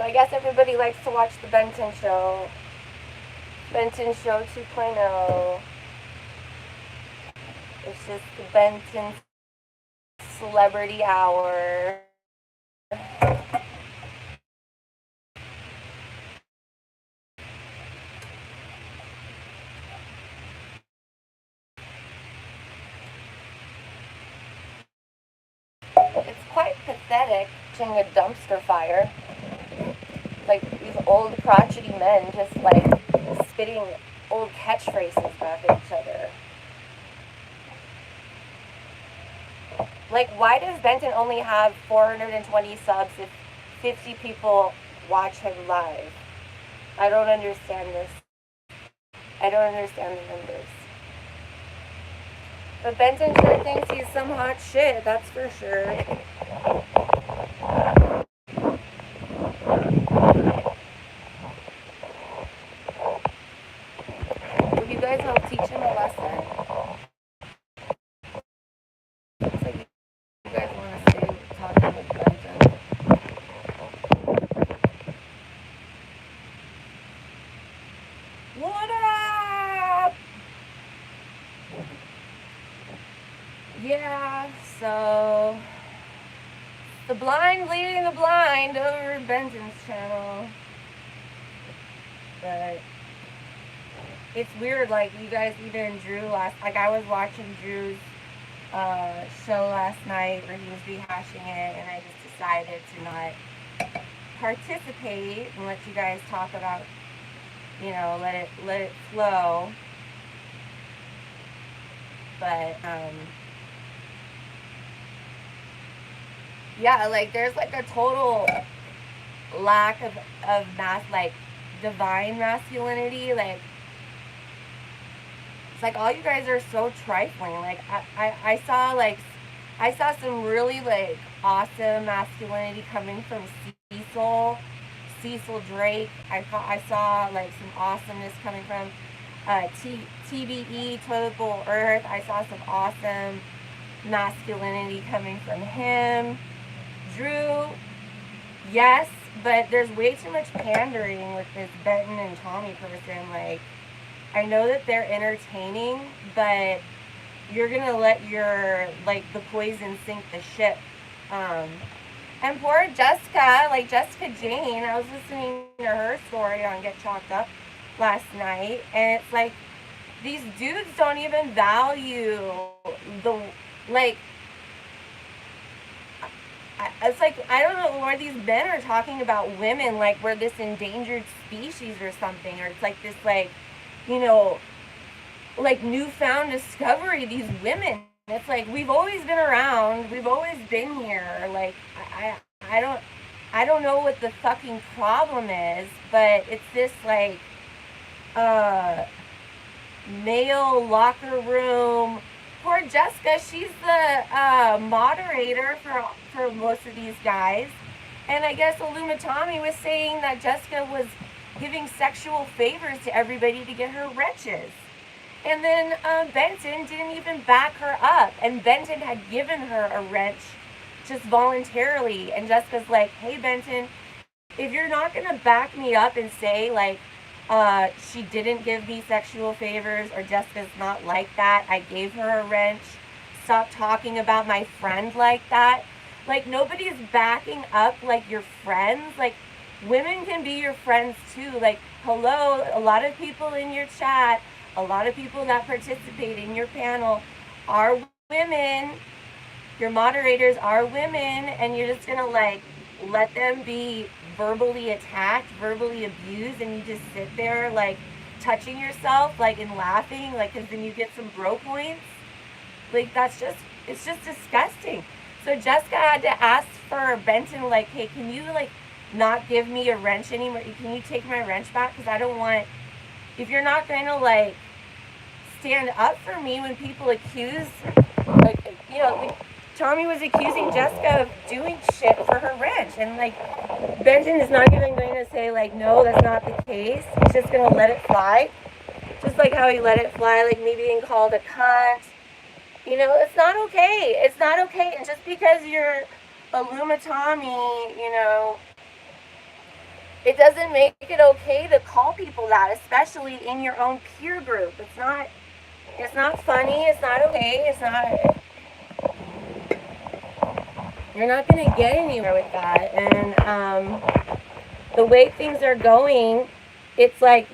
I guess everybody likes to watch the Benton Show. Benton Show 2.0. It's just the Benton Celebrity Hour. It's quite pathetic watching a dumpster fire. Like these old crotchety men just like spitting old catchphrases back at each other. Like, why does Benton only have 420 subs if 50 people watch him live? I don't understand this. I don't understand the numbers. But Benton sure thinks he's some hot shit, that's for sure. Would you guys help teach him a lesson? Looks like you guys want to stay talking with Benton. What up? Yeah, so the blind leading the blind over Benton's channel. But it's weird, like you guys, even Drew like I was watching Drew's show last night where he was rehashing it, and I just decided to not participate and let you guys talk about, you know, let it flow. But yeah, like there's like a total lack of like divine masculinity. Like it's like all you guys are so trifling. Like I saw some really like awesome masculinity coming from Cecil Drake. I saw like some awesomeness coming from TBE, Toilet Bowl Earth. I saw some awesome masculinity coming from him. Drew, yes, but there's way too much pandering with this Benton and Tommy person. Like, I know that they're entertaining, but you're gonna let your, like, the poison sink the ship. And poor Jessica, like Jessica Jane, I was listening to her story on Get Chalked Up last night, and it's like, these dudes don't even value the, like, it's like, I don't know why these men are talking about women like we're this endangered species or something, or it's like this, like, you know, like newfound discovery, these women. It's like, we've always been around, we've always been here. Like, I don't know what the fucking problem is, but it's this, like, male locker room. Poor Jessica, she's the moderator for most of these guys. And I guess Illumitami was saying that Jessica was giving sexual favors to everybody to get her wrenches. And then Benton didn't even back her up. And Benton had given her a wrench just voluntarily. And Jessica's like, hey, Benton, if you're not going to back me up and say, like, she didn't give me sexual favors, or Jessica's not like that, I gave her a wrench, stop talking about my friend like that. Like, nobody's backing up, like, your friends. Like, women can be your friends too. Like, hello, a lot of people in your chat, a lot of people that participate in your panel are women. Your moderators are women, and you're just gonna, like, let them be verbally attacked, verbally abused, and you just sit there, like, touching yourself, like, and laughing, like, because then you get some bro points. Like, that's just, it's just disgusting. So Jessica had to ask for Benton, like, hey, can you, like, not give me a wrench anymore? Can you take my wrench back? Because I don't want, if you're not going to, like, stand up for me when people accuse, like, you know, like, Tommy was accusing Jessica of doing shit for her wrench, and, like, Benton is not even going to say, like, no, that's not the case. He's just going to let it fly. Just like how he let it fly, like, me being called a cunt. You know, it's not okay. It's not okay. And just because you're Illumitami, you know, It doesn't make it okay to call people that, especially in your own peer group. It's not funny, it's not okay, it's not, you're not going to get anywhere with that. And the way things are going, it's like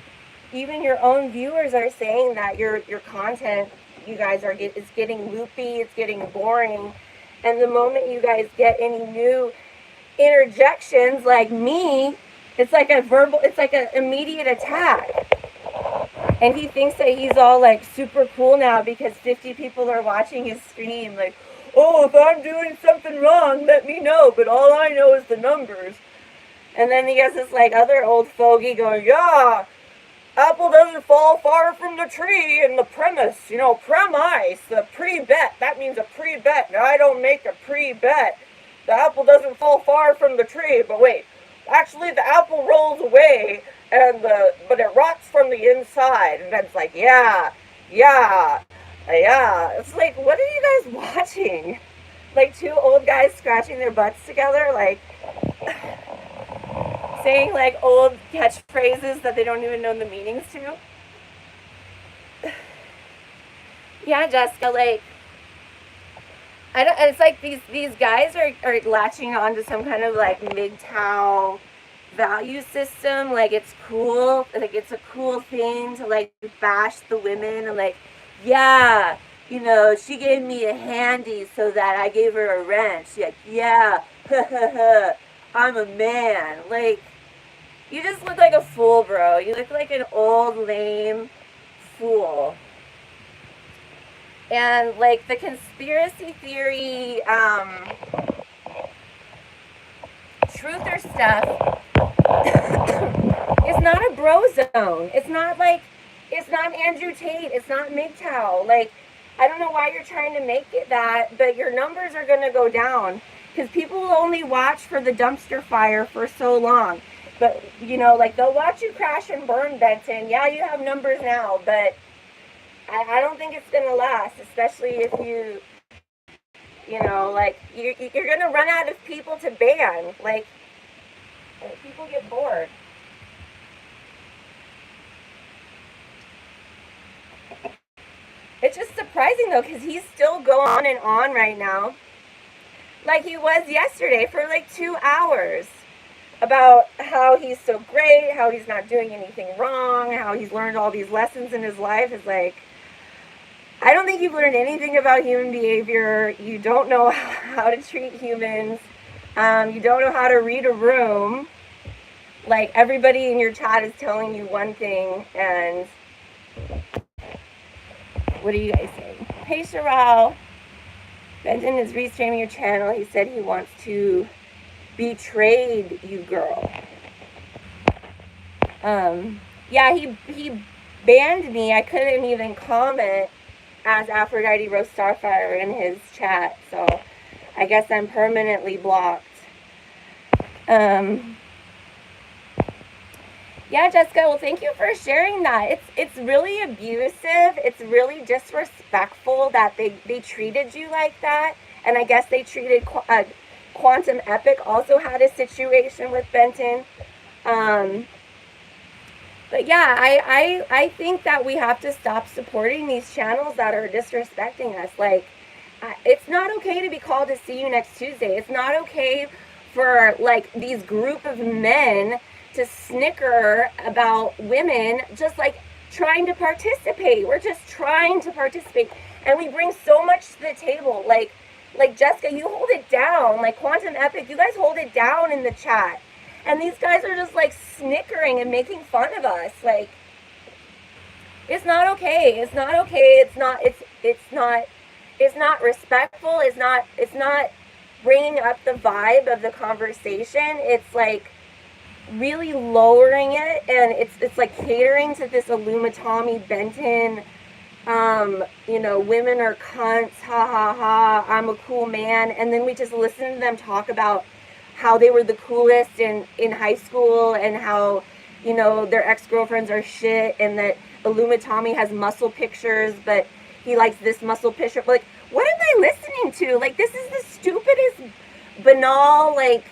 even your own viewers are saying that your content, you guys are is getting loopy, it's getting boring. And the moment you guys get any new interjections like me, it's like an immediate attack. And he thinks that he's all like super cool now because 50 people are watching his stream. Like, oh, if I'm doing something wrong, let me know. But all I know is the numbers. And then he has this like other old fogey going, yeah, apple doesn't fall far from the tree. And the premise, premise, the pre-bet. That means a pre-bet. Now, I don't make a pre-bet. The apple doesn't fall far from the tree. But wait, actually the apple rolls away. But it rots from the inside. And then it's like, yeah. It's like, what are you guys watching? Like two old guys scratching their butts together, like saying like old catchphrases that they don't even know the meanings to. Yeah, Jessica, like, it's like these guys are latching on to some kind of like MGTOW value system. Like, it's cool, like it's a cool thing to like bash the women and like, yeah, she gave me a handy so that I gave her a wrench. Like, yeah, I'm a man. Like, you just look like a fool, bro. You look like an old, lame fool. And, like, the conspiracy theory, truther stuff is not a bro zone. It's not Andrew Tate. It's not MGTOW. Like, I don't know why you're trying to make it that, but your numbers are going to go down because people will only watch for the dumpster fire for so long. But, like, they'll watch you crash and burn, Benton. Yeah, you have numbers now, but I don't think it's going to last, especially if like, you're going to run out of people to ban. Like, people get bored. It's just surprising, though, because he's still going on right now, like he was yesterday for like 2 hours, about how he's so great, how he's not doing anything wrong, how he's learned all these lessons in his life. Is like, I don't think you've learned anything about human behavior. You don't know how to treat humans. You don't know how to read a room. Like, everybody in your chat is telling you one thing, and what are you guys saying? Hey, Sherelle. Benton is restreaming your channel. He said he wants to betrayed you, girl. Yeah, he banned me. I couldn't even comment as Aphrodite Rose Starfire in his chat, so I guess I'm permanently blocked. Yeah, Jessica, well, thank you for sharing that. It's really abusive. It's really disrespectful that they treated you like that. And I guess they treated Quantum Epic also had a situation with Benton. But yeah, I think that we have to stop supporting these channels that are disrespecting us. Like, it's not okay to be called to see you next Tuesday. It's not okay for, like, these group of men to snicker about women just like trying to participate. We're just trying to participate, and we bring so much to the table. Like Jessica, you hold it down. Like Quantum Epic, you guys hold it down in the chat, and these guys are just like snickering and making fun of us. Like, it's not okay. It's not okay. It's not respectful. It's not bringing up the vibe of the conversation. It's like really lowering it, and it's like catering to this Illumitami Benton, women are cunts, ha ha ha, I'm a cool man. And then we just listen to them talk about how they were the coolest in high school, and how, their ex-girlfriends are shit, and that Illumitami has muscle pictures, but he likes this muscle picture. Like, what am I listening to? Like, this is the stupidest, banal, like,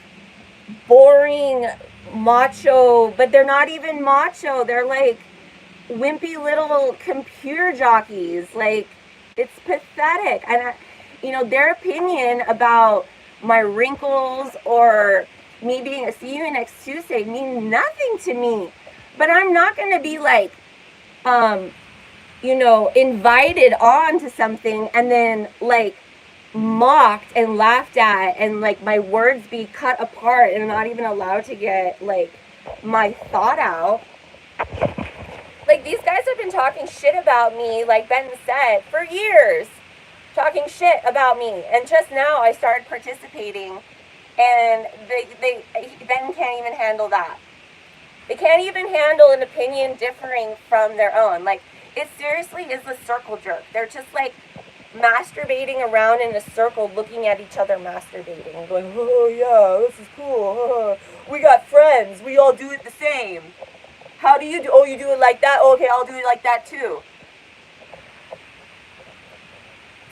boring macho, but they're not even macho. They're like wimpy little computer jockeys. Like, it's pathetic. And their opinion about my wrinkles or me being a see you next Tuesday mean nothing to me. But I'm not going to be like, invited on to something and then like mocked and laughed at and like my words be cut apart and I'm not even allowed to get like my thought out. Like, these guys have been talking shit about me, like Ben said, for years. Talking shit about me. And just now I started participating and Ben can't even handle that. They can't even handle an opinion differing from their own. Like, it seriously is a circle jerk. They're just like masturbating around in a circle looking at each other masturbating and going, oh yeah, this is cool. We got friends. We all do it the same. How do you do? Oh, you do it like that? Oh, okay, I'll do it like that too.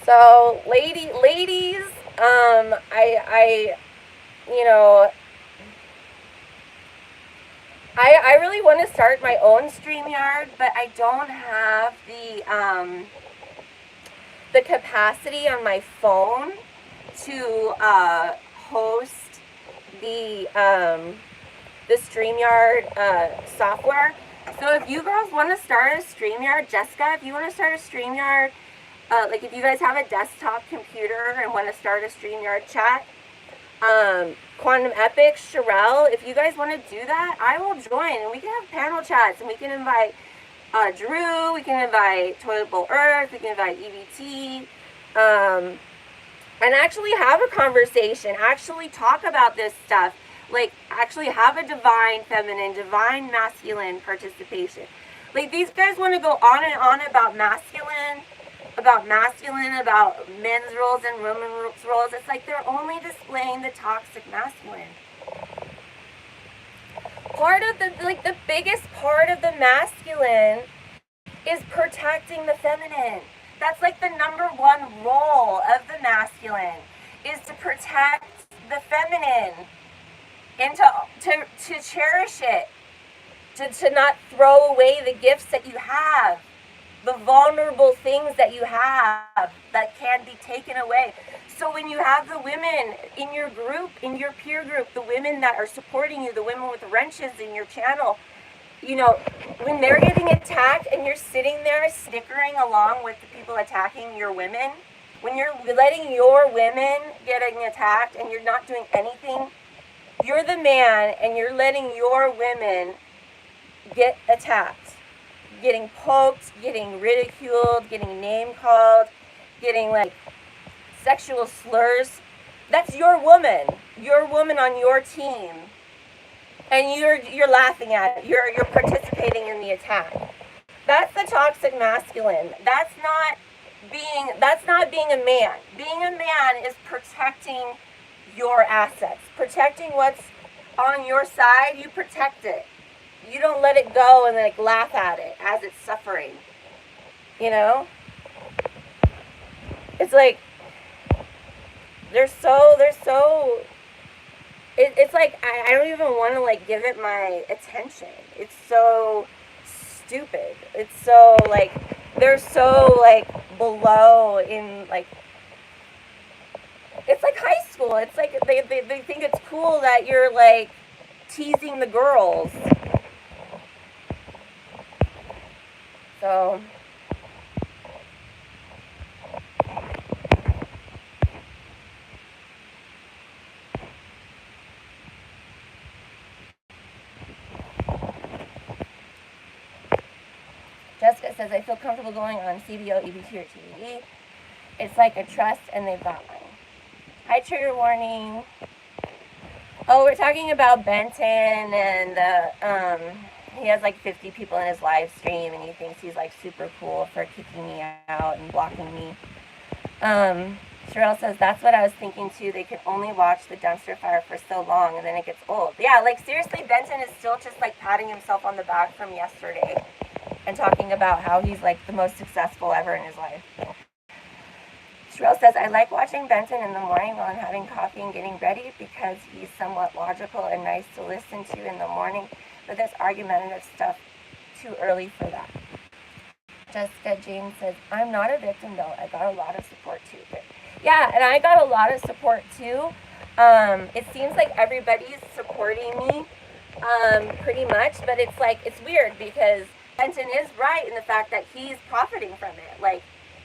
So, ladies, I really want to start my own StreamYard, but I don't have the capacity on my phone to host the StreamYard software. So if you girls want to start a StreamYard, Jessica, if you want to start a StreamYard, like if you guys have a desktop computer and want to start a StreamYard chat, Quantum Epic, Sherelle, if you guys want to do that, I will join and we can have panel chats and we can invite Drew, we can invite Toilet Bowl Earth, we can invite EBT, and actually have a conversation, actually talk about this stuff, like actually have a divine feminine, divine masculine participation. Like, these guys want to go on and on about masculine, about men's roles and women's roles. It's like they're only displaying the toxic masculine. Part of the biggest part of the masculine is protecting the feminine. That's like the number one role of the masculine, is to protect the feminine and to cherish it, to not throw away the gifts that you have, the vulnerable things that you have that can be taken away. So when you have the women in your group, in your peer group, the women that are supporting you, the women with wrenches in your channel, when they're getting attacked and you're sitting there snickering along with the people attacking your women, when you're letting your women getting attacked and you're not doing anything, you're the man and you're letting your women get attacked, getting poked, getting ridiculed, getting name called, getting like sexual slurs. That's your woman on your team, and you're laughing at it. You're participating in the attack. That's the toxic masculine. That's not being a man. Being a man is protecting your assets, protecting what's on your side. You protect it. You don't let it go and like laugh at it as it's suffering. It's like it's like I don't even want to like give it my attention. It's so stupid. It's so like they're so like below in like, it's like high school. It's like they think it's cool that you're like teasing the girls. So Jessica says, I feel comfortable going on CBO, EBT, or TVE. It's like a trust, and they've got one. Hi, trigger warning. Oh, we're talking about Benton, and he has like 50 people in his live stream, and he thinks he's like super cool for kicking me out and blocking me. Sherelle says, that's what I was thinking too. They could only watch the dumpster fire for so long, and then it gets old. Yeah, like seriously, Benton is still just like patting himself on the back from yesterday and talking about how he's like the most successful ever in his life. Sherelle says, I like watching Benton in the morning while I'm having coffee and getting ready because he's somewhat logical and nice to listen to in the morning, but this argumentative stuff too early for that. Jessica James says, I'm not a victim though. I got a lot of support too. But yeah, and I got a lot of support too. It seems like everybody's supporting me pretty much, but it's like, it's weird because Benton is right in the fact that he's profiting from it. Like,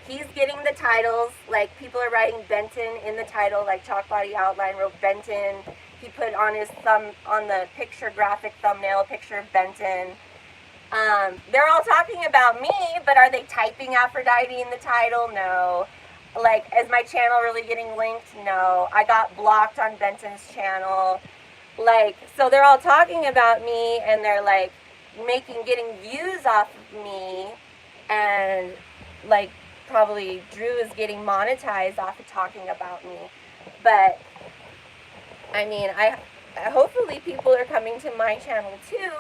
he's getting the titles, like people are writing Benton in the title, like Chalk Body Outline wrote Benton. He put on his thumb, on the picture, graphic thumbnail, a picture of Benton. They're all talking about me, but are they typing Aphrodite in the title? No. Like, is my channel really getting linked? No. I got blocked on Benton's channel. Like, so they're all talking about me, and they're like getting views off of me, and like probably Drew is getting monetized off of talking about me. But I mean, I hopefully people are coming to my channel too.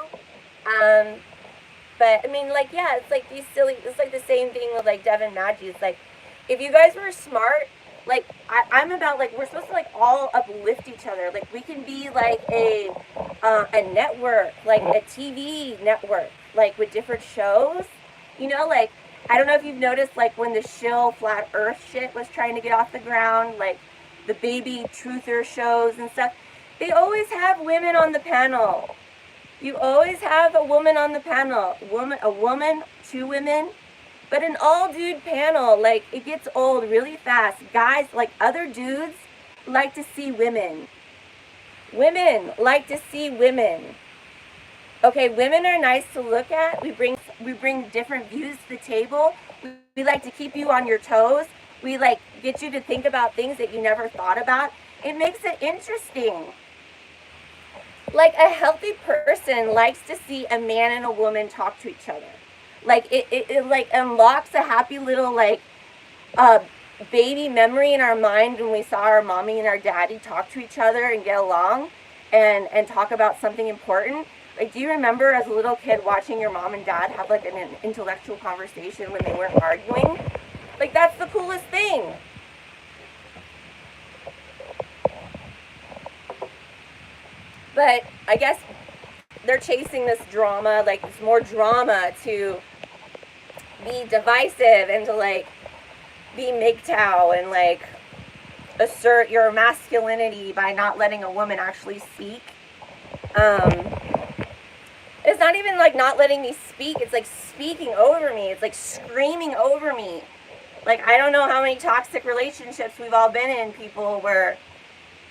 But I mean, like, yeah, it's like these silly, it's like the same thing with like Devin Maggi. It's like, if you guys were smart, like, I'm about, like, we're supposed to, like, all uplift each other. Like, we can be, like, a network, like, a TV network, like, with different shows. You know, like, I don't know if you've noticed, like, when the shill Flat Earth shit was trying to get off the ground, like, the baby truther shows and stuff, they always have women on the panel. You always have a woman on the panel. A woman, two women. But an all-dude panel, like, it gets old really fast. Guys, like, other dudes like to see women. Women like to see women. Okay, women are nice to look at. We bring different views to the table. We like to keep you on your toes. We, like, get you to think about things that you never thought about. It makes it interesting. Like, a healthy person likes to see a man and a woman talk to each other. Like, it like unlocks a happy little, like, baby memory in our mind when we saw our mommy and our daddy talk to each other and get along and talk about something important. Like, do you remember as a little kid watching your mom and dad have, like, an intellectual conversation when they weren't arguing? Like, that's the coolest thing. But I guess they're chasing this drama, like, it's more drama to be divisive and to, like, be MGTOW and, like, assert your masculinity by not letting a woman actually speak. It's not even, like, not letting me speak. It's, like, speaking over me. It's, like, screaming over me. Like, I don't know how many toxic relationships we've all been in, people, where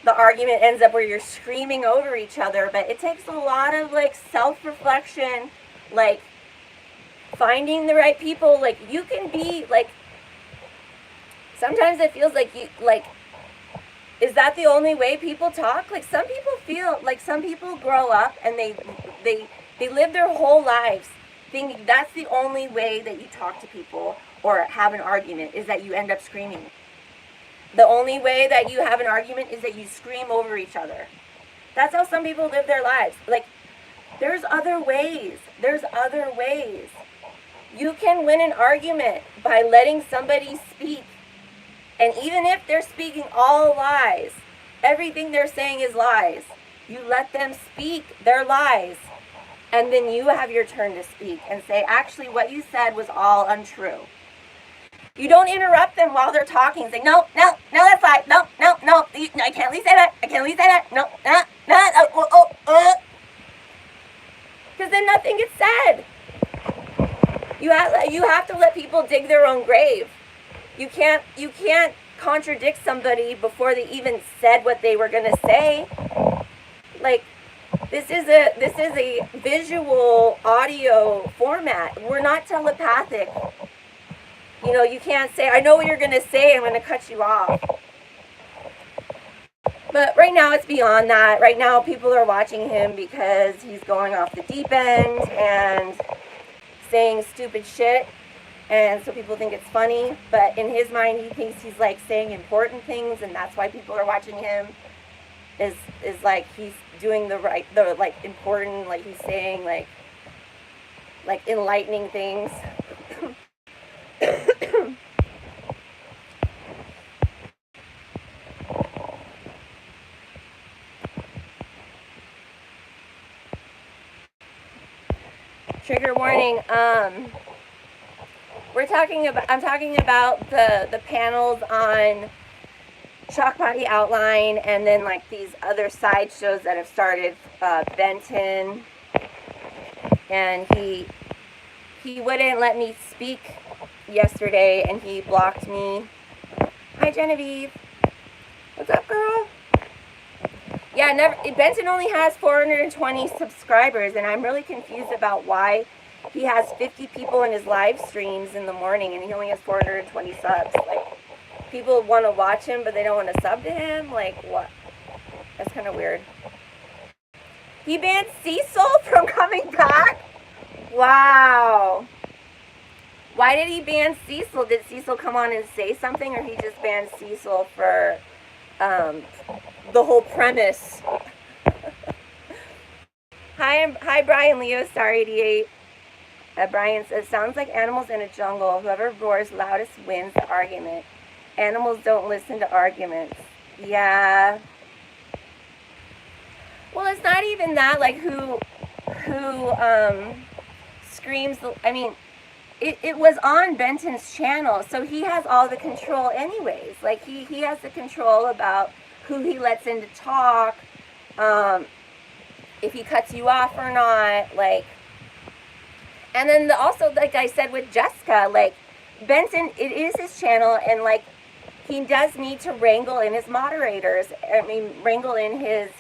the argument ends up where you're screaming over each other. But it takes a lot of, like, self-reflection, like, finding the right people. Like, you can be, like, sometimes it feels like you, like, is that the only way people talk? Like, some people feel, like, some people grow up and they live their whole lives thinking that's the only way that you talk to people or have an argument, is that you end up screaming. The only way that you have an argument is that you scream over each other. That's how some people live their lives. Like, there's other ways. There's other ways. You can win an argument by letting somebody speak. And even if they're speaking all lies, everything they're saying is lies, you let them speak their lies. And then you have your turn to speak and say, actually, what you said was all untrue. You don't interrupt them while they're talking. Say, no, that's lie. No, I can't really say that. I can't really say that. No. Because then nothing gets said. You have to let people dig their own grave. You can't contradict somebody before they even said what they were gonna say. Like, this is a visual audio format. We're not telepathic. You know, you can't say, I know what you're gonna say, I'm gonna cut you off. But right now it's beyond that. Right now people are watching him because he's going off the deep end and saying stupid shit. And so people think it's funny, but in his mind, he thinks he's, like, saying important things, and that's why people are watching him, is like, he's doing the like, important, like, he's saying, like enlightening things. Trigger warning. I'm talking about the panels on Shock Body Outline, and then like these other side shows that have started. Benton, and he wouldn't let me speak yesterday, and he blocked me. Hi, Genevieve. What's up, girl? Yeah, Benton only has 420 subscribers, and I'm really confused about why he has 50 people in his live streams in the morning, and he only has 420 subs. Like, people want to watch him, but they don't want to sub to him. Like, what? That's kind of weird. He banned Cecil from coming back? Wow. Why did he ban Cecil? Did Cecil come on and say something, or he just banned Cecil for the whole premise? Hi, Brian Leo, Star 88. Brian says, sounds like animals in a jungle. Whoever roars loudest wins the argument. Animals don't listen to arguments. Yeah. Well, it's not even that, like, who screams, I mean, it was on Benton's channel, so he has all the control anyways. Like, he has the control about who he lets in to talk, if he cuts you off or not, like. And then also, like I said with Jessica, like, Benton, it is his channel, and, like, he does need to wrangle in his moderators, wrangle in his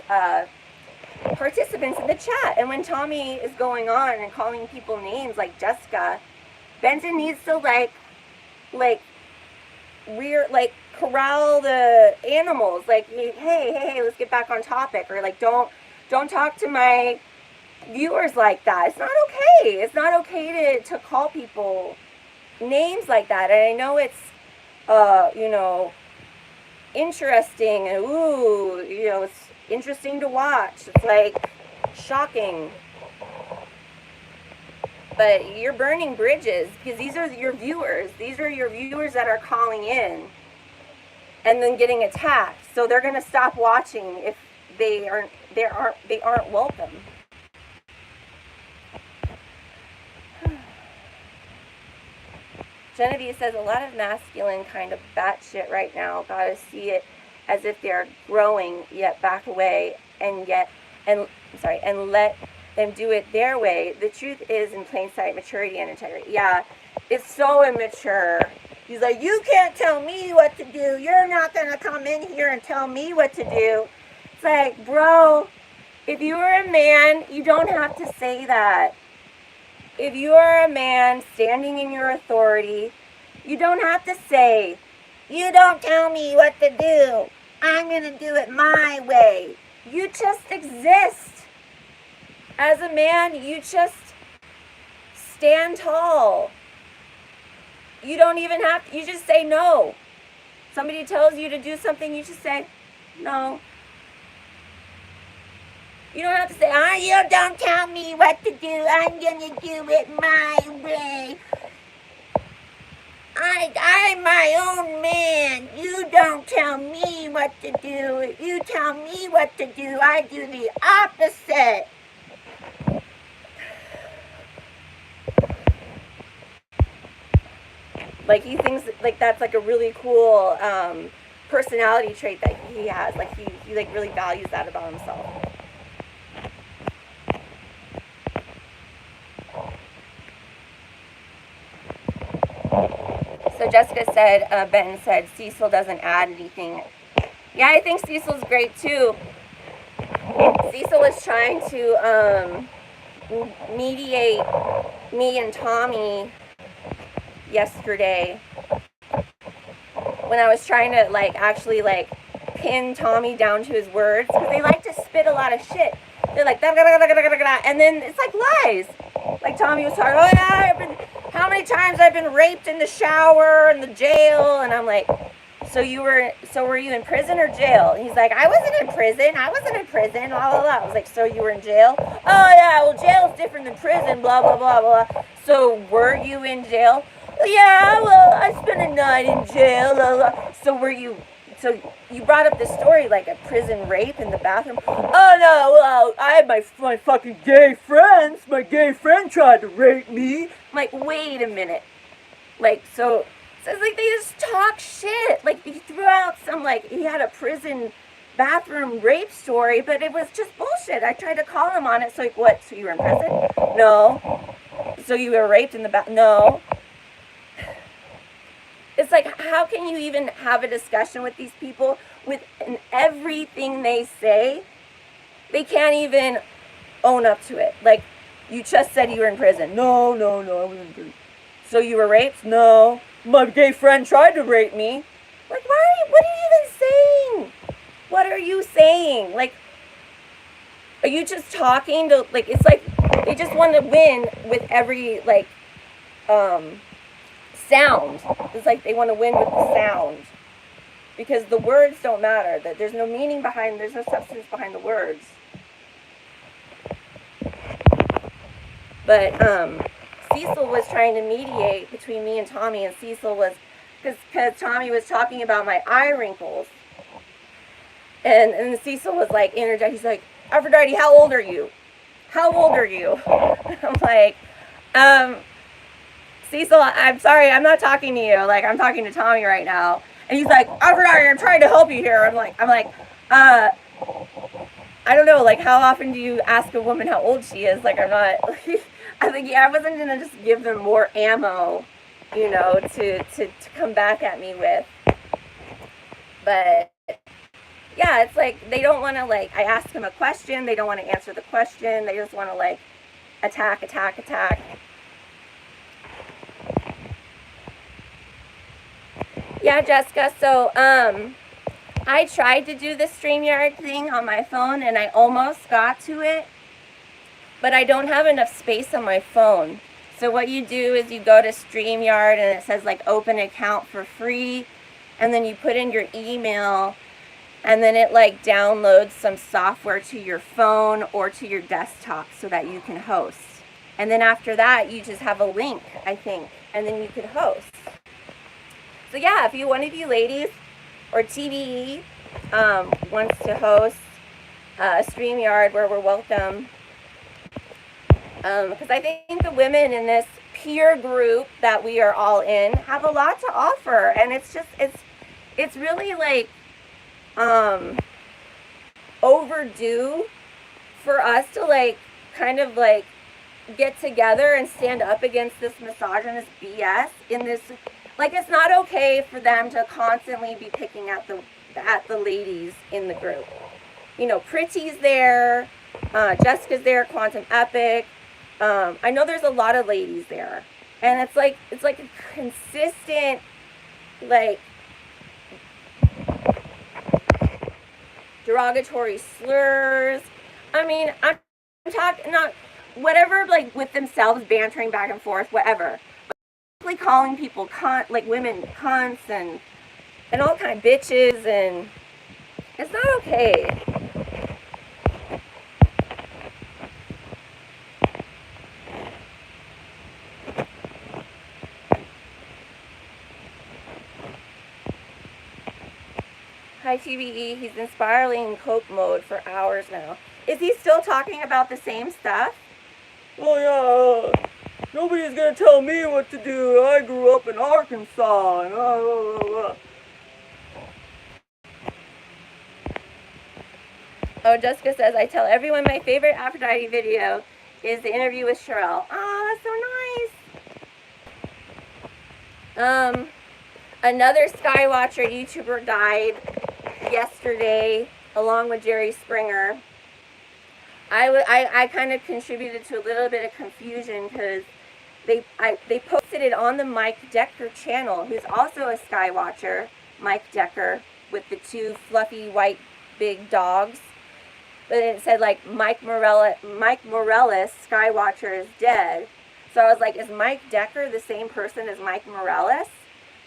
participants in the chat. And when Tommy is going on and calling people names like Jessica, Benton needs to, like corral the animals, like, hey, let's get back on topic, or like, don't talk to my viewers like that. It's not okay. It's not okay to call people names like that. And I know it's interesting, and it's interesting to watch. It's like shocking. But you're burning bridges, because these are your viewers. These are your viewers that are calling in and then getting attacked. So they're going to stop watching if they aren't welcome. Genevieve says, a lot of masculine kind of batshit right now. Gotta see it as if they're growing, yet back away, and let them do it their way. The truth is in plain sight, maturity and integrity. Yeah, it's so immature. He's like, you can't tell me what to do. You're not gonna come in here and tell me what to do. It's like, bro, if you are a man, you don't have to say that. If you are a man standing in your authority, you don't have to say, you don't tell me what to do. I'm going to do it my way. You just exist. As a man, you just stand tall. You don't even have to, you just say no. Somebody tells you to do something, you just say no. You don't have to say, you don't tell me what to do. I'm going to do it my way. I'm my own man. You don't tell me what to do. If you tell me what to do, I do the opposite. Like, he thinks like that's like a really cool personality trait that he has. Like, he like really values that about himself. So Jessica said, Ben said, Cecil doesn't add anything. Yeah, I think Cecil's great too. Cecil was trying to mediate me and Tommy yesterday when I was trying to actually pin Tommy down to his words, because they like to spit a lot of shit. They're like, da, da, da, da, da, da, da, and then it's like lies. Like Tommy was talking, oh yeah, how many times I've been raped in the shower, in the jail, and I'm like, so were you in prison or jail? And he's like, I wasn't in prison, blah, blah, blah. I was like, so you were in jail? Oh yeah, well jail's different than prison, blah, blah, blah, blah. So were you in jail? Yeah, well, I spent a night in jail, blah, blah. So were you so you brought up the story like a prison rape in the bathroom. Oh no, well, I had my fucking gay friends. My gay friend tried to rape me. I'm like, wait a minute. Like, so it's like they just talk shit. Like, he threw out some, like, he had a prison bathroom rape story, but it was just bullshit. I tried to call him on it. So, like, what? So you were in prison? No. So you were raped in the bathroom? No. It's like, how can you even have a discussion with these people with everything they say? They can't even own up to it. Like, you just said you were in prison. No, I wasn't in prison. So you were raped? No. My gay friend tried to rape me. Like, what are you even saying? What are you saying? Like, are you just talking to, like, it's like they just want to win with every, like, sound. It's like they want to win with the sound. Because the words don't matter. That there's no meaning behind, there's no substance behind the words. But, Cecil was trying to mediate between me and Tommy, and Cecil was, because Tommy was talking about my eye wrinkles. And Cecil was like, he's like, Aphrodite, how old are you? How old are you? I'm like, Cecil, I'm sorry, I'm not talking to you. Like, I'm talking to Tommy right now. And he's like, Aphrodite, I'm trying to help you here. I'm like, I don't know, like, how often do you ask a woman how old she is? Like, I'm not, I think, I wasn't going to just give them more ammo, you know, to come back at me with. But, yeah, it's like, they don't want to, like, I ask them a question, they don't want to answer the question, they just want to, like, attack. Yeah, Jessica, so, I tried to do the StreamYard thing on my phone, and I almost got to it, but I don't have enough space on my phone. So what you do is you go to StreamYard, and it says, like, open account for free, and then you put in your email, and then it, like, downloads some software to your phone or to your desktop so that you can host. And then after that, you just have a link, I think, and then you could host. So yeah, if one of you ladies or TVE wants to host a StreamYard where we're welcome, because I think the women in this peer group that we are all in have a lot to offer, and it's just, it's really like overdue for us to, like, kind of, like, get together and stand up against this misogynist BS in this. Like, it's not okay for them to constantly be picking at the ladies in the group. You know, Pretty's there, Jessica's there, Quantum Epic. I know there's a lot of ladies there, and it's like a consistent, like, derogatory slurs. I mean, I'm talking, not whatever, like, with themselves, bantering back and forth, whatever. But calling people cunt, like women cunts and all kind of bitches, and it's not okay. Hi TVE, he's been spiraling in coke mode for hours now. Is he still talking about the same stuff? Oh yeah, nobody's gonna tell me what to do. I grew up in Arkansas and Oh, Jessica says, I tell everyone my favorite Aphrodite video is the interview with Sherelle. Oh, that's so nice. Another Skywatcher YouTuber died yesterday, along with Jerry Springer. I kind of contributed to a little bit of confusion because they posted it on the Mike Decker channel, who's also a Skywatcher, Mike Decker, with the two fluffy white big dogs. But it said, like, Mike Morales, Skywatcher is dead. So I was like, is Mike Decker the same person as Mike Morales?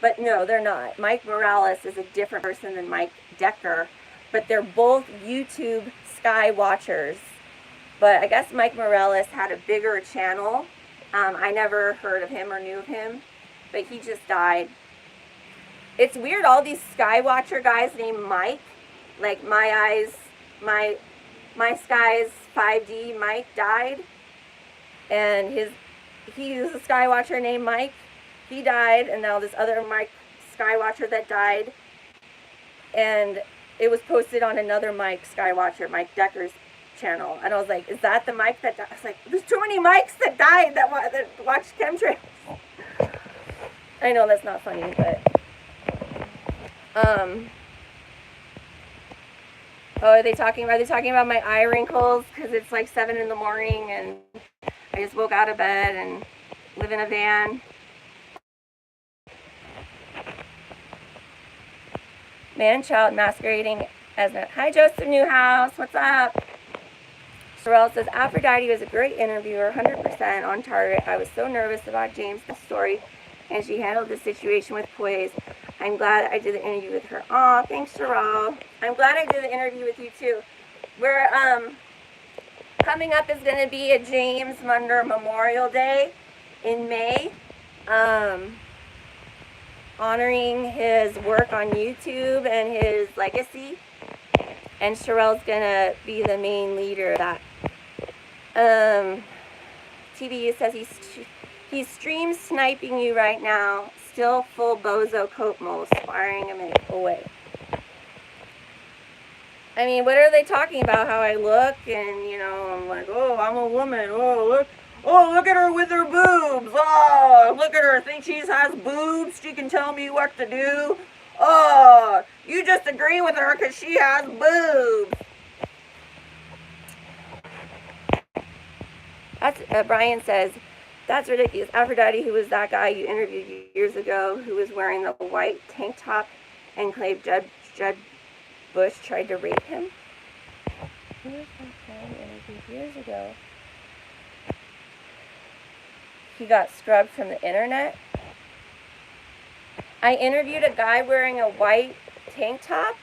But no, they're not. Mike Morales is a different person than Mike Decker, but they're both YouTube Skywatchers. But I guess Mike Morales had a bigger channel. I never heard of him or knew of him, but he just died. it's weird. All these Skywatcher guys named Mike, like my Sky's 5D Mike died, and he was a Skywatcher named Mike. He died, and now this other Mike Skywatcher that died, and it was posted on another Mike Skywatcher, Mike Decker's channel, and I was like, is that the Mike that died? I was like, there's too many Mikes that died that watched chemtrails. I know that's not funny, but oh, are they talking about my eye wrinkles because it's like 7 in the morning and I just woke out of bed and live in a van? Man-child masquerading as a... Hi, Joseph Newhouse. What's up? Sherelle says, Aphrodite was a great interviewer, 100% on target. I was so nervous about James' story, and she handled the situation with poise. I'm glad I did the interview with her. Aw, thanks, Sherelle. I'm glad I did the interview with you, too. We're, coming up is going to be a James Munder Memorial Day in May. Honoring his work on YouTube and his legacy. And Sherelle's gonna be the main leader of that. TBU says he's stream sniping you right now. Still full bozo coat mold, firing him away. I mean, what are they talking about? How I look, and you know, I'm like, oh, I'm a woman. Oh, look at her with her boobs. Oh, look at her. Think she has boobs? She can tell me what to do. Oh, you just agree with her because she has boobs. That's, Brian says, that's ridiculous. Aphrodite, who was that guy you interviewed years ago who was wearing the white tank top and claimed Jeb Bush tried to rape him? Who was that guy you interviewed years ago? He got scrubbed from the internet. I interviewed a guy wearing a white tank top.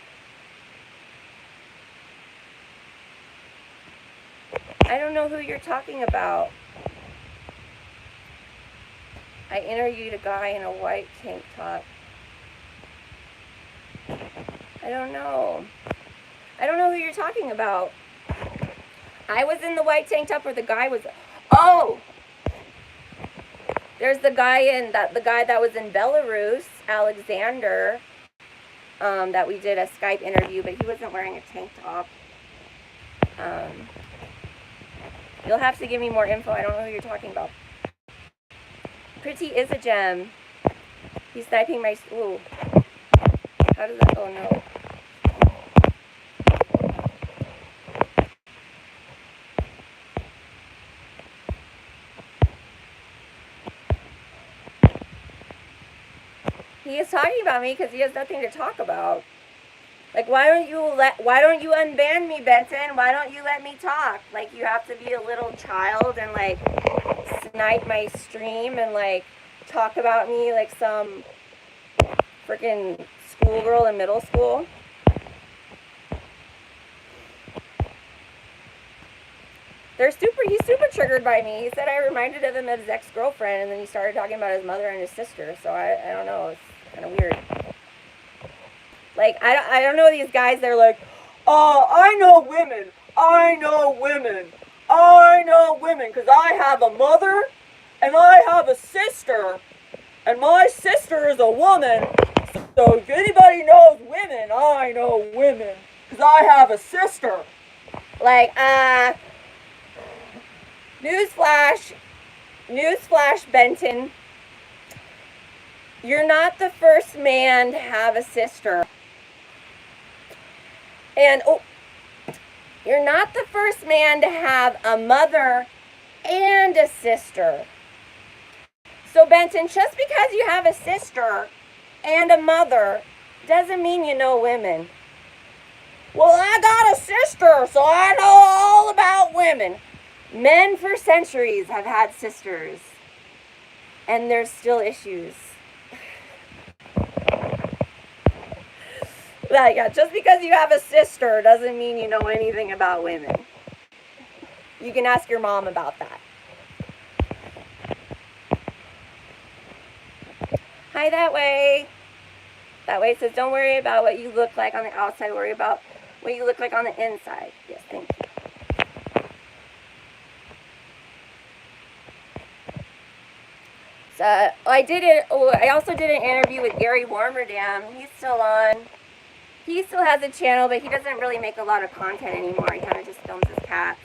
I don't know who you're talking about. I interviewed a guy in a white tank top. I don't know. I don't know who you're talking about. I was in the white tank top, or the guy was... Oh! There's the guy that was in Belarus, Alexander, that we did a Skype interview, but he wasn't wearing a tank top. You'll have to give me more info. I don't know who you're talking about. Pretty is a gem. He's sniping my... Ooh. How does that... Oh, no. He is talking about me because he has nothing to talk about. Like, why don't you unban me, Benton? Why don't you let me talk? Like, you have to be a little child and, like, snipe my stream and, like, talk about me like some freaking schoolgirl in middle school. He's super triggered by me. He said I reminded him of his ex-girlfriend, and then he started talking about his mother and his sister, so I don't know, it's kind of weird. Like, I don't know these guys, they're like, oh, I know women, because I have a mother, and I have a sister, and my sister is a woman, so if anybody knows women, I know women, because I have a sister. Like, Newsflash, Benton. You're not the first man to have a sister. And, oh, you're not the first man to have a mother and a sister. So, Benton, just because you have a sister and a mother doesn't mean you know women. Well, I got a sister, so I know all about women. Men for centuries have had sisters, and there's still issues. Like, yeah, just because you have a sister doesn't mean you know anything about women. You can ask your mom about that. Hi, that way. That way it says, don't worry about what you look like on the outside, worry about what you look like on the inside. Yes, thank you. So I also did an interview with Gary Warmerdam. He's still on. He still has a channel, but he doesn't really make a lot of content anymore. He kind of just films his cats.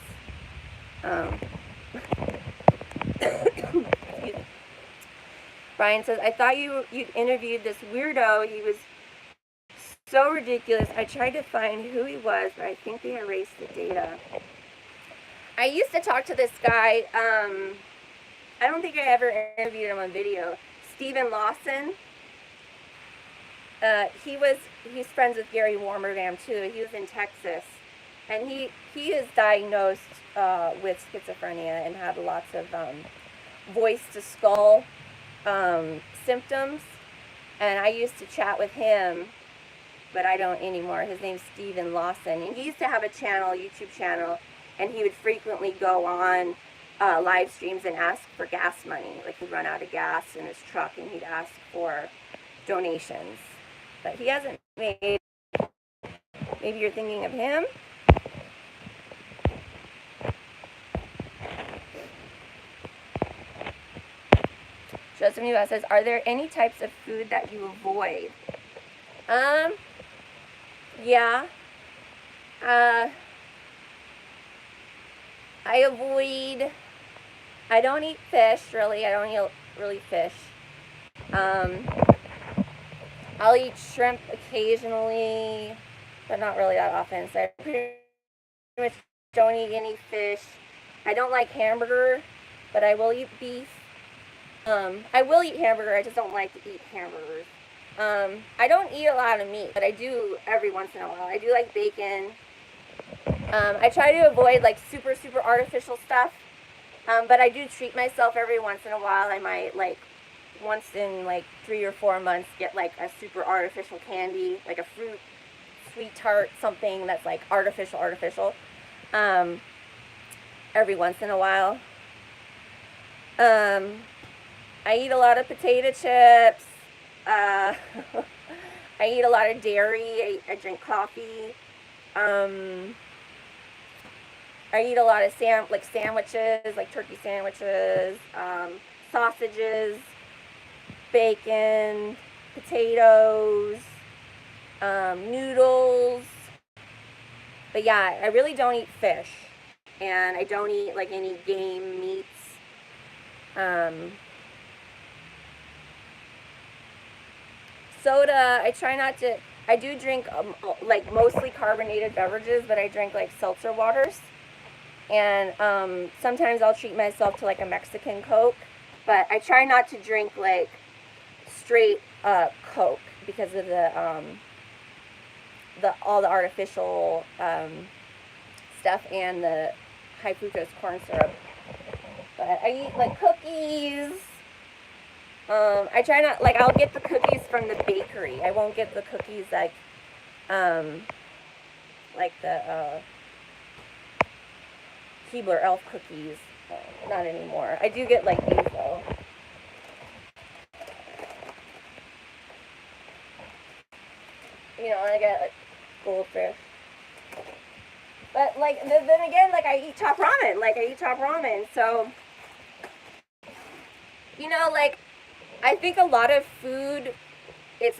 Brian says, I thought you'd interviewed this weirdo. He was so ridiculous. I tried to find who he was, but I think they erased the data. I used to talk to this guy. I don't think I ever interviewed him on video. Stephen Lawson. He's friends with Gary Warmerdam too. He was in Texas, and he is diagnosed with schizophrenia and had lots of voice to skull symptoms. And I used to chat with him, but I don't anymore. His name's Stephen Lawson, and he used to have a channel, YouTube channel, and he would frequently go on live streams and ask for gas money. Like, he'd run out of gas in his truck and he'd ask for donations. But he hasn't made, maybe you're thinking of him? Joseph Newhouse says, are there any types of food that you avoid? Yeah. I don't eat fish, really. I don't eat really fish. I'll eat shrimp occasionally, but not really that often. So I pretty much don't eat any fish. I don't like hamburger, but I will eat beef. I will eat hamburger, I just don't like to eat hamburgers. I don't eat a lot of meat, but I do every once in a while. I do like bacon. I try to avoid like super artificial stuff, but I do treat myself every once in a while. I might like once in like 3 or 4 months get like a super artificial candy, like a fruit sweet tart, something that's like artificial, every once in a while. I eat a lot of potato chips. I eat a lot of dairy. I drink coffee. I eat a lot of sandwiches, like turkey sandwiches, sausages, bacon, potatoes, noodles. But yeah, I really don't eat fish, and I don't eat like any game meats. Soda, I try not to. I do drink like mostly carbonated beverages, but I drink like seltzer waters. And sometimes I'll treat myself to like a Mexican Coke, but I try not to drink like straight Coke because of all the artificial stuff and the high fructose corn syrup. But I eat like cookies. I try not, like, I'll get the cookies from the bakery. I won't get the cookies like the Keebler Elf cookies. Not anymore. I do get like these though. You know, I get like goldfish. But like then again, like I eat top ramen. So you know, like I think a lot of food, I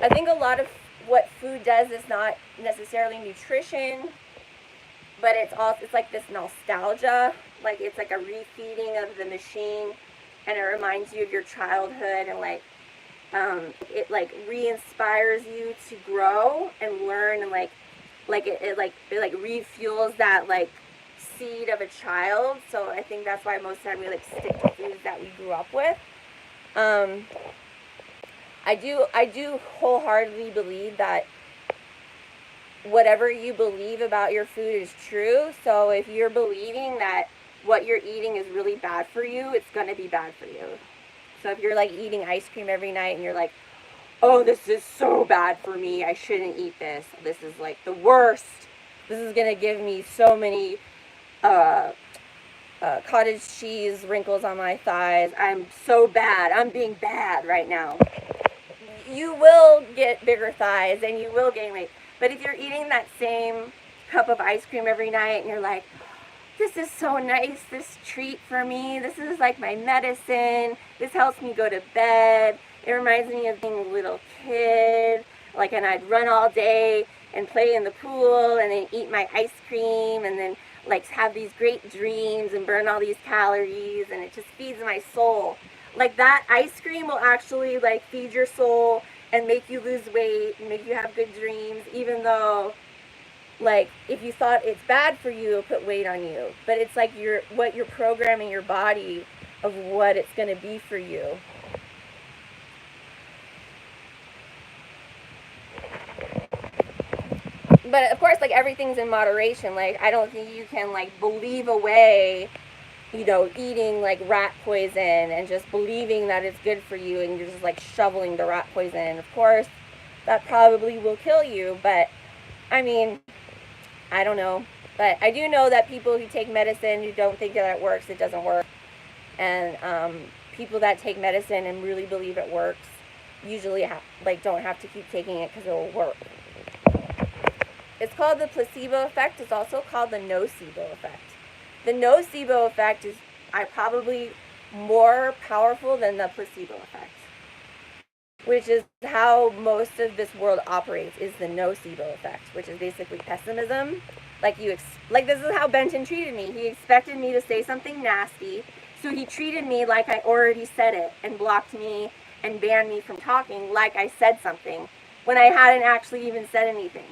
think a lot of what food does is not necessarily nutrition, but it's like this nostalgia, like it's like a refeeding of the machine, and it reminds you of your childhood, and like it like re-inspires you to grow and learn, and it refuels that like seed of a child. So I think that's why most of the time we like stick to foods that we grew up with. I do wholeheartedly believe that whatever you believe about your food is true. So if you're believing that what you're eating is really bad for you, it's going to be bad for you. So if you're like eating ice cream every night and you're like, oh, this is so bad for me, I shouldn't eat this, this is like the worst, this is going to give me so many cottage cheese wrinkles on my thighs, I'm so bad, I'm being bad right now. you will get bigger thighs and you will gain weight. But if you're eating that same cup of ice cream every night and you're like, this is so nice, this treat for me, this is like my medicine, this helps me go to bed, it reminds me of being a little kid, like, and I'd run all day and play in the pool and then eat my ice cream and then like have these great dreams and burn all these calories, and it just feeds my soul. Like, that ice cream will actually like feed your soul and make you lose weight and make you have good dreams, even though, like, if you thought it's bad for you, it'll put weight on you. But it's like what you're programming your body of what it's going to be for you. But of course, like, everything's in moderation. Like, I don't think you can like believe away, you know, eating like rat poison and just believing that it's good for you and you're just like shoveling the rat poison. Of course, that probably will kill you, but I mean, I don't know. But I do know that people who take medicine who don't think that it works, it doesn't work. And people that take medicine and really believe it works usually don't have to keep taking it because it will work. It's called the placebo effect. It's also called the nocebo effect. The nocebo effect is probably more powerful than the placebo effect, which is how most of this world operates, is the nocebo effect, which is basically pessimism. Like, this is how Benton treated me. He expected me to say something nasty, so he treated me like I already said it and blocked me and banned me from talking like I said something when I hadn't actually even said anything.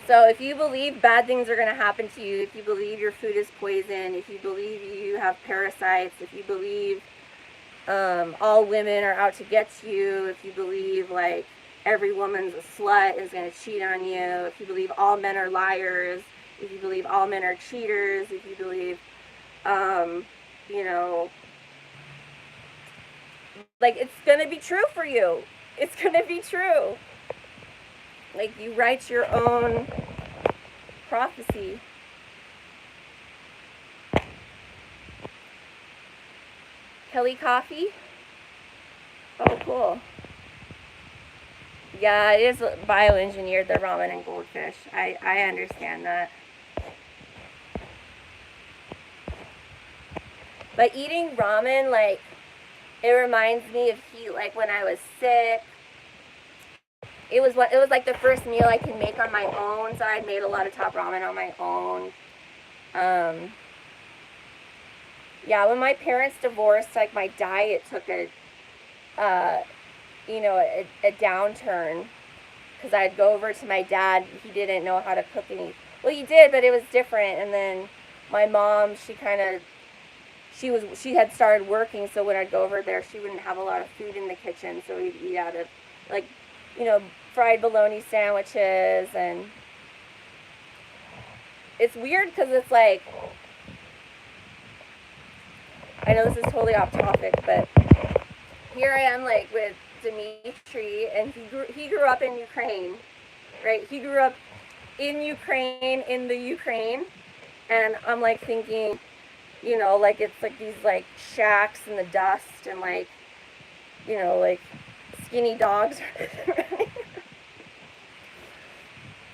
So if you believe bad things are going to happen to you, if you believe your food is poison, if you believe you have parasites, if you believe all women are out to get you, if you believe like every woman's a slut is going to cheat on you, if you believe all men are liars, if you believe all men are cheaters, if you believe, you know, like, it's going to be true for you. It's going to be true. Like, you write your own prophecy. Kelly Coffee? Oh, cool. Yeah, it is bioengineered, the ramen and goldfish. I understand that. But eating ramen, like, it reminds me of heat, like when I was sick. It was like the first meal I could make on my own, so I made a lot of top ramen on my own. Yeah, when my parents divorced, like, my diet took a downturn, because I'd go over to my dad. He didn't know how to cook any. Well, he did, but it was different. And then my mom, she had started working, so when I'd go over there, she wouldn't have a lot of food in the kitchen, so we'd eat out of, like, you know, fried bologna sandwiches. And it's weird because it's like, I know this is totally off topic, but here I am, like, with Dimitri, and he grew up in Ukraine, right? He grew up in Ukraine, and I'm like thinking, you know, like, it's like these like shacks in the dust and like, you know, like skinny dogs.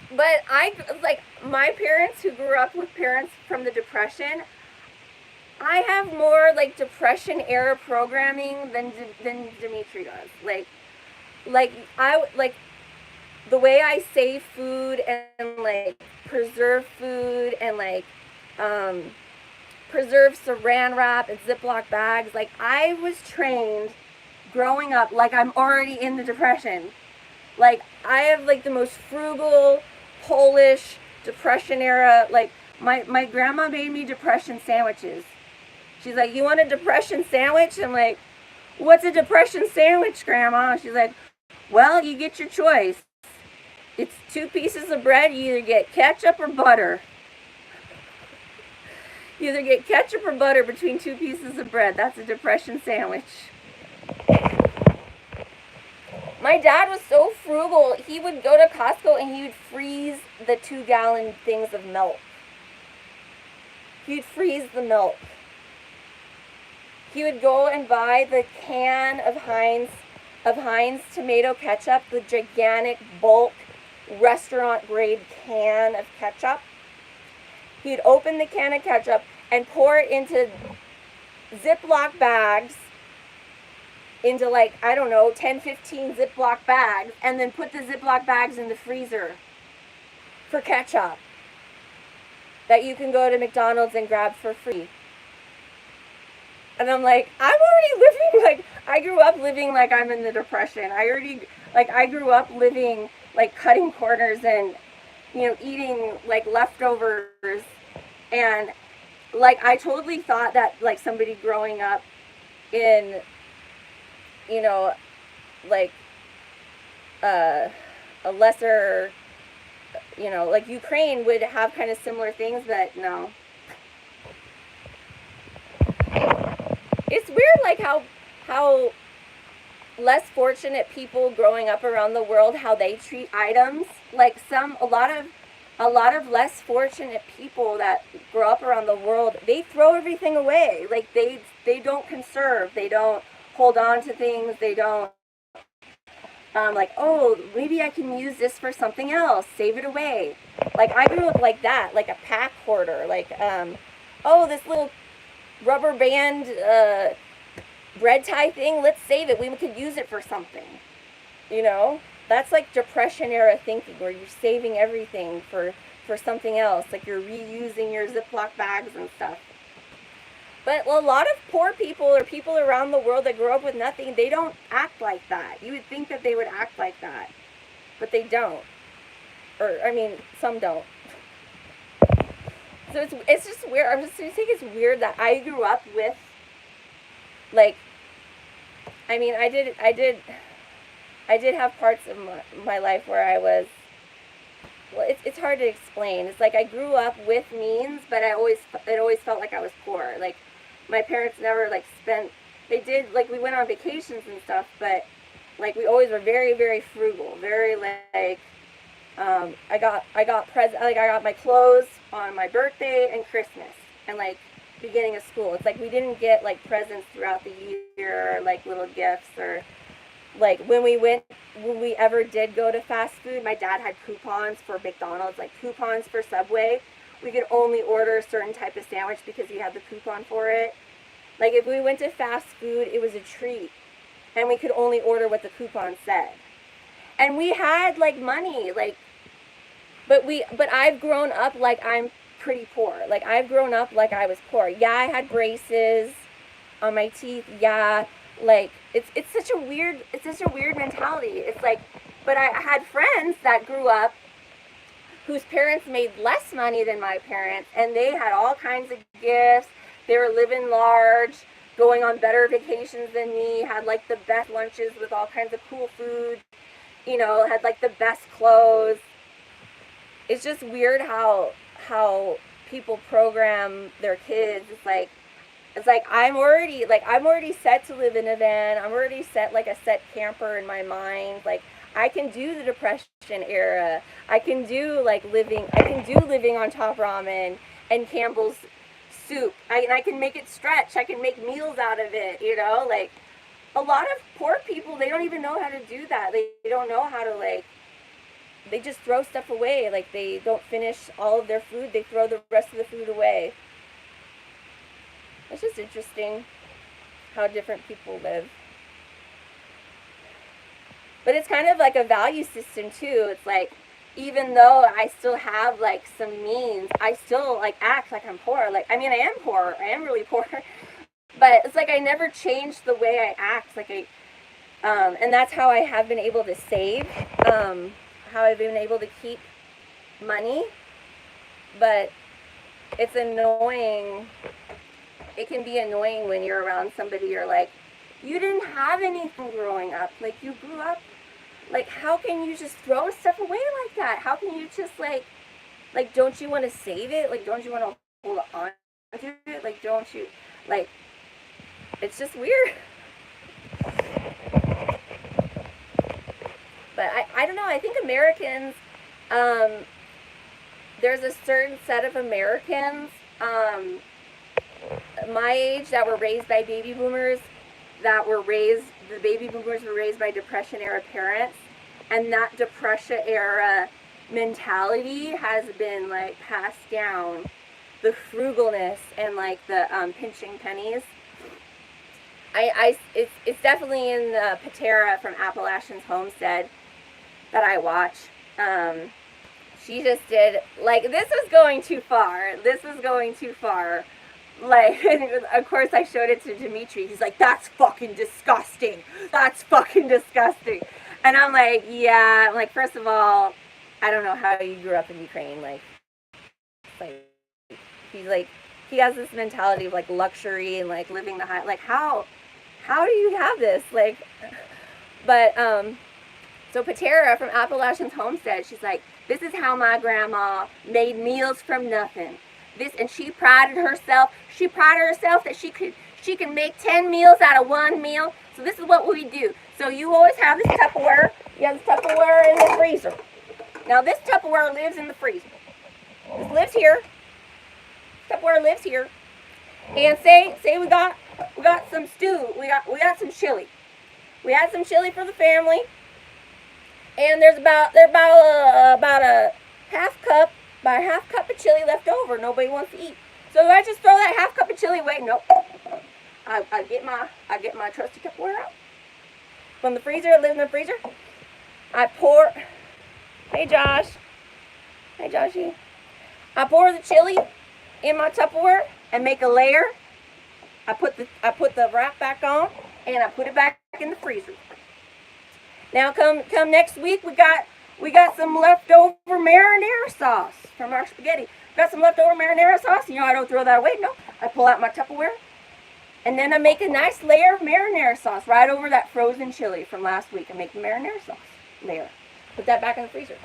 But like, my parents who grew up with parents from the Depression, I have more like Depression era programming than Dimitri does. Like the way I save food and like preserve food and like preserve saran wrap and Ziploc bags. Like, I was trained growing up like I'm already in the Depression. Like, I have like the most frugal Polish Depression era. Like, my grandma made me Depression sandwiches. She's like, you want a Depression sandwich? I'm like, what's a Depression sandwich, Grandma? She's like, well, you get your choice. It's 2 pieces of bread. You either get ketchup or butter. You either get ketchup or butter between 2 pieces of bread. That's a Depression sandwich. My dad was so frugal. He would go to Costco and he would freeze the 2-gallon things of milk. He'd freeze the milk. He would go and buy the can of Heinz tomato ketchup, the gigantic bulk restaurant grade can of ketchup. He'd open the can of ketchup and pour it into Ziploc bags, into like, I don't know, 10, 15 Ziploc bags, and then put the Ziploc bags in the freezer for ketchup that you can go to McDonald's and grab for free. And I'm like, I'm already living like, I grew up living like I'm in the Depression. I grew up living like cutting corners and, eating like leftovers. And like, I totally thought that like somebody growing up in, like a lesser, like Ukraine would have kind of similar things, but no. It's weird, like how less fortunate people growing up around the world, how they treat items. Like a lot of less fortunate people that grow up around the world, they throw everything away. Like they don't conserve, they don't hold on to things, they don't like, oh, maybe I can use this for something else, save it away. Like I grew up like that, like a pack hoarder, like oh, this little rubber band bread tie thing, let's save it, we could use it for something. That's like Depression era thinking, where you're saving everything for something else, like you're reusing your Ziploc bags and stuff. But a lot of poor people or people around the world that grow up with nothing, they don't act like that. You would think that they would act like that, but they don't. Or, I mean, some don't. So it's just weird. I'm just saying it's weird that I grew up with, like, I mean, I did have parts of my life where I was, well, it's hard to explain. It's like I grew up with means, but it always felt like I was poor. Like, my parents never, like, they did, like, we went on vacations and stuff, but, like, we always were very, very frugal, very, like, I got my clothes on my birthday and Christmas and like beginning of school. It's like we didn't get like presents throughout the year or like little gifts, or like when we ever did go to fast food, my dad had coupons for McDonald's, like coupons for Subway. We could only order a certain type of sandwich because he had the coupon for it. Like if we went to fast food, it was a treat, and we could only order what the coupon said. And we had like money, like, but I've grown up like I'm pretty poor. Like I've grown up like I was poor. Yeah, I had braces on my teeth. Yeah, like it's such a weird mentality. It's like, but I had friends that grew up whose parents made less money than my parents, and they had all kinds of gifts. They were living large, going on better vacations than me, had like the best lunches with all kinds of cool food, had like the best clothes. It's just weird how people program their kids. It's like I'm already set to live in a van. I'm already set like a set camper in my mind. Like I can do the Depression era. I can do living on top ramen and Campbell's soup. I can make it stretch. I can make meals out of it, like a lot of poor people, they don't even know how to do that. They don't know how to, like, they just throw stuff away. Like they don't finish all of their food. They throw the rest of the food away. It's just interesting how different people live. But it's kind of like a value system too. It's like, even though I still have like some means, I still like act like I'm poor. Like, I mean, I am poor. I am really poor. But it's like I never changed the way I act. Like and that's how I have been able to save. How I've been able to keep money. But it's annoying. It can be annoying when you're around somebody you're like, you didn't have anything growing up. Like you grew up. Like how can you just throw stuff away like that? How can you just like don't you want to save it? Like don't you want to hold on to it? Like don't you like? It's just weird. But I don't know. I think Americans, there's a certain set of Americans, my age that were raised by baby boomers, the baby boomers were raised by Depression era parents, and that Depression era mentality has been like passed down. The frugalness and like the pinching pennies. It's definitely in the Patera from Appalachian's Homestead that I watch. She just did, like, this was going too far. This was going too far. Like, of course I showed it to Dimitri. He's like, that's fucking disgusting. That's fucking disgusting. And I'm like, yeah. I'm like, first of all, I don't know how you grew up in Ukraine. Like he's like, he has this mentality of like luxury and like living the high, like how do you have this? Like, but, so Patera from Appalachian's Homestead, she's like, this is how my grandma made meals from nothing. And she prided herself that she can make 10 meals out of one meal. So this is what we do. So you always have this Tupperware. You have this Tupperware in the freezer. Now this Tupperware lives in the freezer. This lives here. Tupperware lives here. And say we got some stew. We got some chili. We had some chili for the family. And there's about a half cup of chili left over. Nobody wants to eat. So do I just throw that half cup of chili away? Nope. I get my trusty Tupperware out from the freezer. It lives in the freezer. I pour. Hey Josh. Hey Joshy. I pour the chili in my Tupperware and make a layer. I put the wrap back on and I put it back in the freezer. Now come next week, we got some leftover marinara sauce from our spaghetti. Got some leftover marinara sauce. You know, I don't throw that away. No, I pull out my Tupperware, and then I make a nice layer of marinara sauce right over that frozen chili from last week. I make the marinara sauce layer. Put that back in the freezer.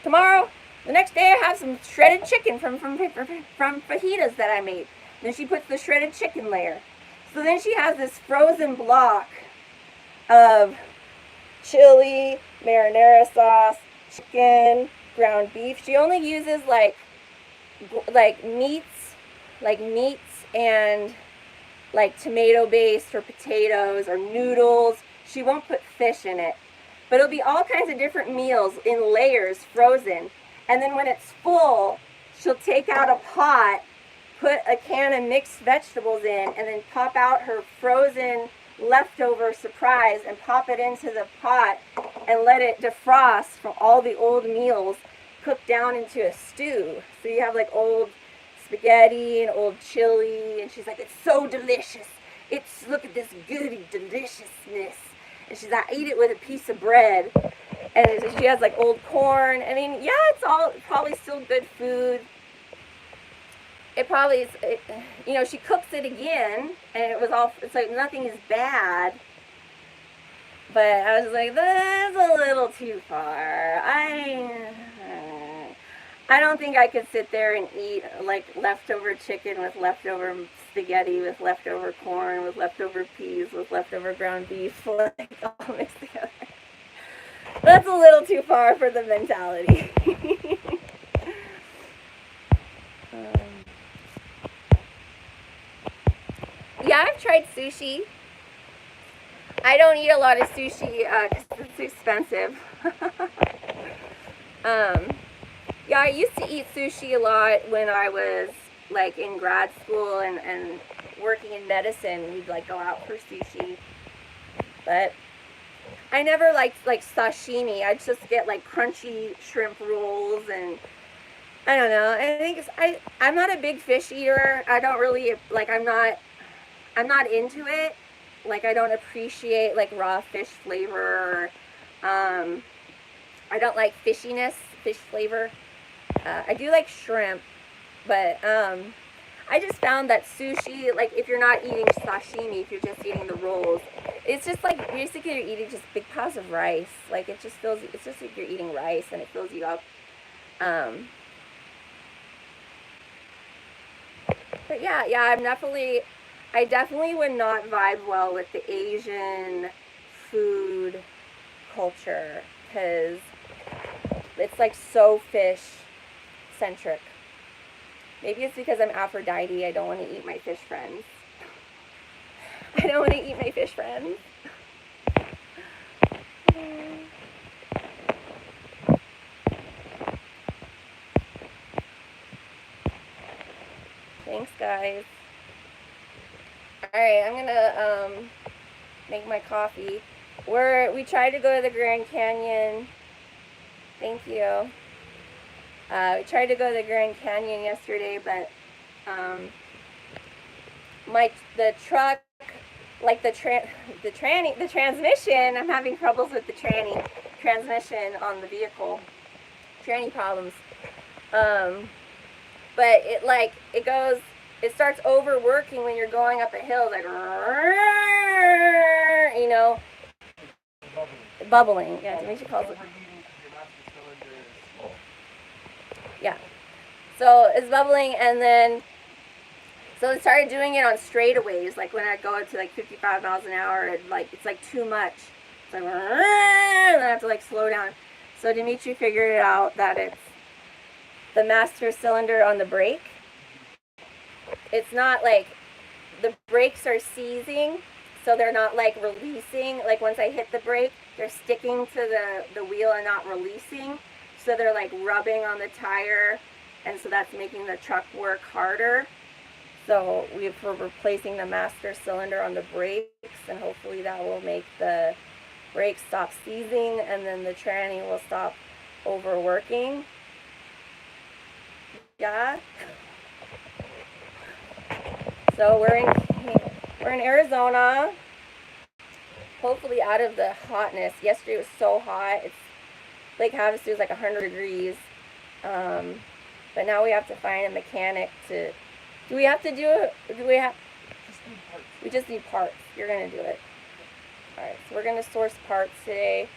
Tomorrow, the next day, I have some shredded chicken from fajitas that I made. Then she puts the shredded chicken layer. So then she has this frozen block of chili, marinara sauce, chicken, ground beef. She only uses like meats and like tomato based or potatoes or noodles. She won't put fish in it. But it'll be all kinds of different meals in layers, frozen. And then when it's full, she'll take out a pot, put a can of mixed vegetables in, and then pop out her frozen leftover surprise and pop it into the pot and let it defrost from all the old meals cooked down into a stew. So you have like old spaghetti and old chili, and she's like, it's so delicious. Look at this goody deliciousness. And she's like, I eat it with a piece of bread. And she has like old corn. I mean, yeah, it's all probably still good food. It probably is, you know, she cooks it again, and it's like nothing is bad. But I was like, that's a little too far. I don't think I could sit there and eat like leftover chicken with leftover spaghetti, with leftover corn, with leftover peas, with leftover ground beef, like all mixed together. That's a little too far for the mentality. Yeah, I've tried sushi. I don't eat a lot of sushi because it's too expensive. Yeah, I used to eat sushi a lot when I was like in grad school and working in medicine. We'd like go out for sushi. But I never liked like sashimi. I'd just get like crunchy shrimp rolls, and I don't know. I think I'm not a big fish eater. I don't really like. I'm not into it. Like, I don't appreciate like raw fish flavor. I don't like fish flavor. I do like shrimp, but I just found that sushi, like if you're not eating sashimi, if you're just eating the rolls, it's just like basically you're eating just big piles of rice. Like it's just like you're eating rice and it fills you up. But yeah, I definitely would not vibe well with the Asian food culture because it's like so fish centric. Maybe it's because I'm Aphrodite. I don't want to eat my fish friends. I don't want to eat my fish friends. Thanks, guys. Alright, I'm gonna make my coffee. We tried to go to the Grand Canyon. Thank you. We tried to go to the Grand Canyon yesterday, but the truck, like the transmission, I'm having troubles with the transmission on the vehicle. Tranny problems. But it starts overworking when you're going up a hill, like, you know, bubbling. Yeah, Demetri calls it. Yeah. So it's bubbling, and then, so it started doing it on straightaways, like when I go up to like 55 miles an hour, it's like too much. It's like, and I have to like slow down. So Demetri figured it out that it's the master cylinder on the brake. It's not like the brakes are seizing, so they're not like releasing. Like once I hit the brake, they're sticking to the wheel and not releasing. So they're like rubbing on the tire, and so that's making the truck work harder. So we're replacing the master cylinder on the brakes, and hopefully that will make the brakes stop seizing, and then the tranny will stop overworking. Yeah. So we're in Arizona. Hopefully out of the hotness. Yesterday was so hot. It's Lake Havasu is like 100 degrees. But now we have to find a mechanic to. Do we have to do it? We just need parts. You're gonna do it. All right. So we're gonna source parts today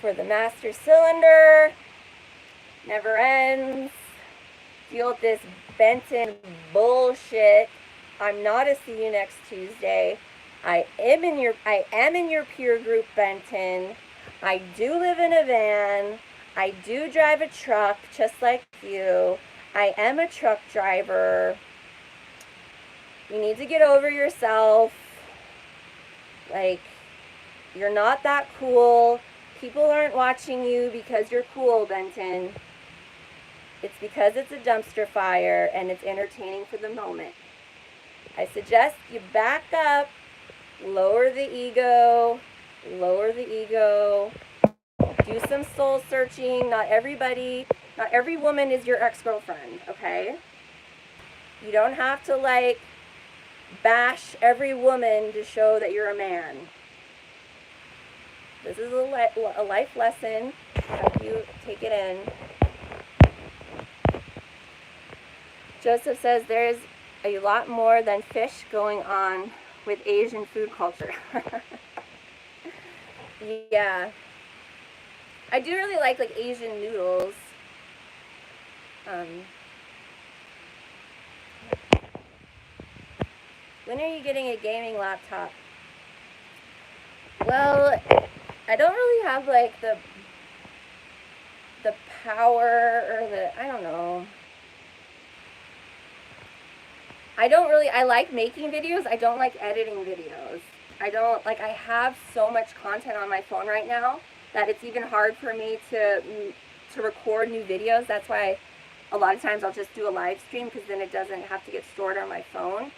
for the master cylinder. Never ends. Deal with this Benton bullshit. I'm not a see you next Tuesday. I am in your peer group, Benton. I do live in a van. I do drive a truck just like you. I am a truck driver. You need to get over yourself. Like, you're not that cool. People aren't watching you because you're cool, Benton. It's because it's a dumpster fire and it's entertaining for the moment. I suggest you back up, lower the ego, do some soul searching. Not every woman is your ex-girlfriend, okay? You don't have to like bash every woman to show that you're a man. This is a life lesson. Help you take it in. Joseph says there's a lot more than fish going on with Asian food culture. Yeah. I do really like Asian noodles. When are you getting a gaming laptop? Well, I don't really have like the power or I don't know. I like making videos. I don't like editing videos. I have so much content on my phone right now that it's even hard for me to record new videos. That's why a lot of times I'll just do a live stream, because then it doesn't have to get stored on my phone.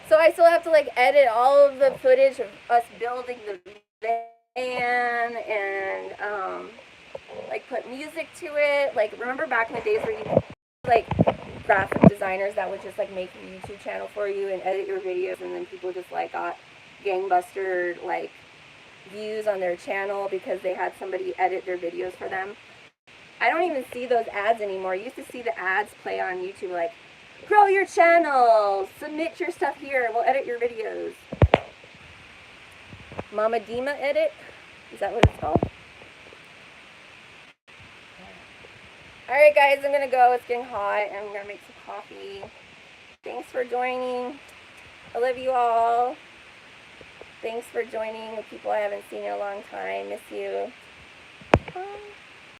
So I still have to edit all of the footage of us building the van and put music to it. Remember back in the days where you graphic designers that would just make a YouTube channel for you and edit your videos, and then people just got gangbuster views on their channel because they had somebody edit their videos for them. I don't even see those ads anymore. You used to see the ads play on YouTube grow your channel, submit your stuff here, we'll edit your videos. Mama Dima edit? Is that what it's called? Alright guys, I'm going to go. It's getting hot and I'm going to make some coffee. Thanks for joining. I love you all. Thanks for joining, people I haven't seen in a long time. Miss you. Bye.